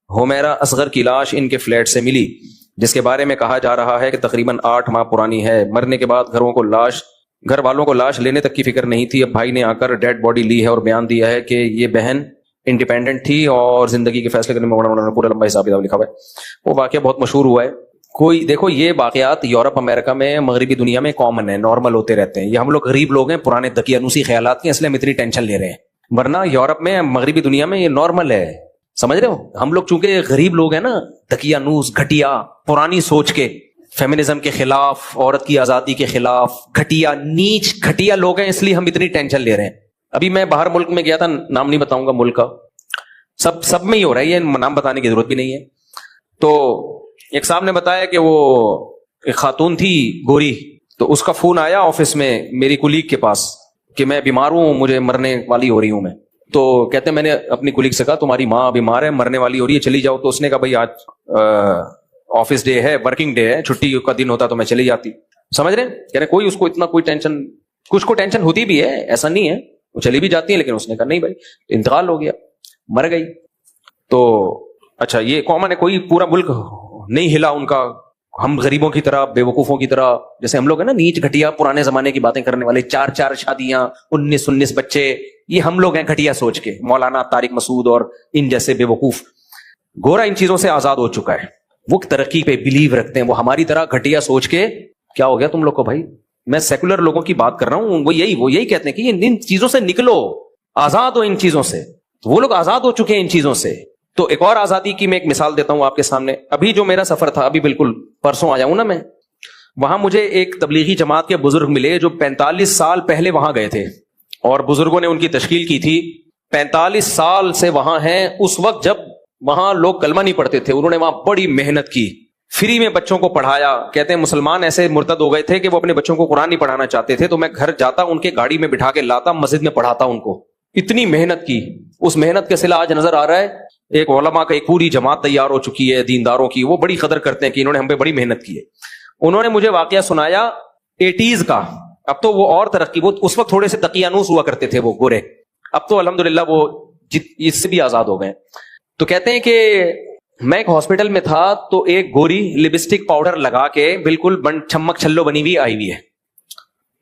ہومیرا اصغر کی لاش ان کے فلیٹ سے ملی، جس کے بارے میں کہا جا رہا ہے کہ تقریباً 8 ماہ پرانی ہے۔ مرنے کے بعد گھر والوں کو لاش لینے تک کی فکر نہیں تھی۔ اب بھائی نے آ کر ڈیڈ باڈی لی ہے اور بیان دیا ہے کہ یہ بہن انڈیپینڈنٹ تھی اور زندگی کے فیصلے کرنے میں پورا لمبا حساب کتاب لکھا ہوا ہے۔ وہ واقعہ بہت مشہور ہوا ہے۔ دیکھو یہ واقعات یورپ امریکہ میں مغربی دنیا میں کامن ہے، نارمل ہوتے رہتے ہیں۔ یہ ہم لوگ غریب لوگ ہیں، پرانے دقیانوسی خیالات کے، اس لیے ہم اتنی ٹینشن لے رہے ہیں، ورنہ یورپ میں مغربی دنیا میں یہ نارمل ہے، سمجھ رہے ہو؟ ہم لوگ چونکہ غریب لوگ ہیں نا، دقیانوس، گھٹیا، پرانی سوچ کے، فیمنزم کے خلاف، عورت کی آزادی کے خلاف، گھٹیا، نیچ گھٹیا لوگ ہیں، اس لیے ہم اتنی ٹینشن لے رہے ہیں۔ ابھی میں باہر ملک میں گیا تھا، نام نہیں بتاؤں گا ملک کا، سب میں ہی ہو رہا ہے، یہ نام بتانے کی ضرورت بھی نہیں ہے۔ تو ایک صاحب نے بتایا کہ وہ ایک خاتون تھی گوری، تو اس کا فون آیا آفس میں میری کولیگ کے پاس کہ میں بیمار ہوں، مجھے مرنے والی ہو رہی ہوں میں۔ تو کہتے ہیں میں نے اپنی کولیگ سے کہا تمہاری ماں بیمار ہے، مرنے والی ہو رہی ہے، چلی جاؤ۔ تو اس نے کہا بھائی آج آفس ڈے ہے، ورکنگ ڈے ہے، چھٹی کا دن ہوتا تو میں چلی جاتی۔ سمجھ رہے ہیں؟ کہہ رہے کوئی اس کو اتنا کوئی ٹینشن، کچھ کو ٹینشن ہوتی بھی ہے، ایسا نہیں ہے، وہ چلی بھی جاتی ہیں، لیکن اس نے کہا نہیں بھائی انتقال ہو گیا، مر گئی۔ تو اچھا یہ کامن ہے، کوئی پورا ملک نہیں ہلا ان کا، ہم غریبوں کی طرح، بے وقوفوں کی طرح، جیسے ہم لوگ ہیں نا نیچ گھٹیا پرانے زمانے کی باتیں کرنے والے، 4 شادیاں، 19 بچے، یہ ہم لوگ ہیں گھٹیا سوچ کے، مولانا طارق مسعود اور ان جیسے بے وقوف۔ گورا ان چیزوں سے آزاد ہو چکا ہے، وہ ترقی پہ بلیو رکھتے ہیں، وہ ہماری طرح گھٹیا سوچ کے کیا ہو گیا تم لوگ کو بھائی، میں سیکولر لوگوں کی بات کر رہا ہوں، وہ یہی کہتے ہیں کہ ان چیزوں سے نکلو، آزاد ہو ان چیزوں سے۔ وہ لوگ آزاد ہو چکے ہیں ان چیزوں سے۔ تو ایک اور آزادی کی میں ایک مثال دیتا ہوں آپ کے سامنے۔ ابھی جو میرا سفر تھا، ابھی بالکل پرسوں آیا ہوں نا میں، وہاں مجھے ایک تبلیغی جماعت کے بزرگ ملے جو 45 سال پہلے وہاں گئے تھے، اور بزرگوں نے ان کی تشکیل کی تھی، 45 سال سے وہاں ہیں۔ اس وقت جب وہاں لوگ کلمہ نہیں پڑھتے تھے، انہوں نے وہاں بڑی محنت کی، فری میں بچوں کو پڑھایا۔ کہتے ہیں مسلمان ایسے مرتد ہو گئے تھے کہ وہ اپنے بچوں کو قرآن نہیں پڑھانا چاہتے تھے، تو میں گھر جاتا، ان کے گاڑی میں بٹھا کے لاتا، مسجد میں پڑھاتا ان کو۔ اتنی محنت کی، اس محنت کا صلہ آج نظر آ رہا ہے۔ ایک علماء کا ایک پوری جماعت تیار ہو چکی ہے دینداروں کی، وہ بڑی قدر کرتے ہیں کہ انہوں نے ہم پہ بڑی محنت کی ہے۔ انہوں نے مجھے واقعہ سنایا 80s کا، اب تو وہ اور ترقی، وہ اس وقت تھوڑے سے دقیانوس ہوا کرتے تھے وہ گورے، اب تو الحمدللہ وہ اس سے بھی آزاد ہو گئے۔ تو کہتے ہیں کہ میں ایک ہاسپٹل میں تھا، تو ایک گوری لپسٹک پاؤڈر لگا کے بالکل چھمک چھلو بنی ہوئی آئی ہوئی ہے۔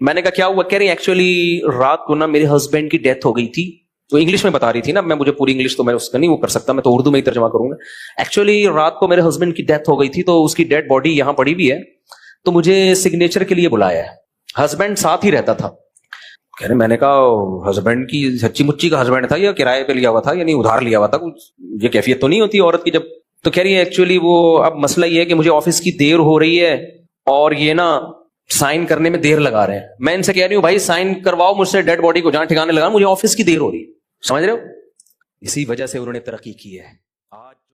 میں نے کہا کیا ہوا؟ کہہ رہی ایکچولی رات کو نا میرے ہسبینڈ کی ڈیتھ ہو گئی تھی۔ تو انگلش میں بتا رہی تھی نا، مجھے پوری انگلش تو میں اس کا نہیں وہ کر سکتا، میں تو اردو میں ہی ترجمہ کروں گا۔ ایکچولی رات کو میرے ہسبینڈ کی ڈیتھ ہو گئی تھی، تو اس کی ڈیڈ باڈی یہاں پڑی ہوئی ہے، تو مجھے سگنیچر کے لیے بلایا ہے۔ ہسبینڈ ساتھ ہی رہتا تھا۔ کہہ رہے میں نے کہا ہسبینڈ کی سچی مچی کا ہسبینڈ تھا یا کرائے پہ لیا ہوا تھا، یعنی ادھار لیا ہوا تھا؟ یہ کیفیت تو نہیں ہوتی عورت کی جب۔ تو کہہ رہی ہے ایکچولی وہ اب مسئلہ یہ ہے کہ مجھے آفس کی دیر ہو رہی ہے، اور یہ نا سائن کرنے میں دیر لگا رہے ہیں۔ میں ان سے کہہ رہی ہوں بھائی سائن کرواؤ مجھ سے ڈیڈ باڈی کو، جہاں ٹھکانے لگا، مجھے آفس کی دیر ہو رہی ہے۔ سمجھ رہے ہو؟ اسی وجہ سے انہوں نے ترقی کی ہے۔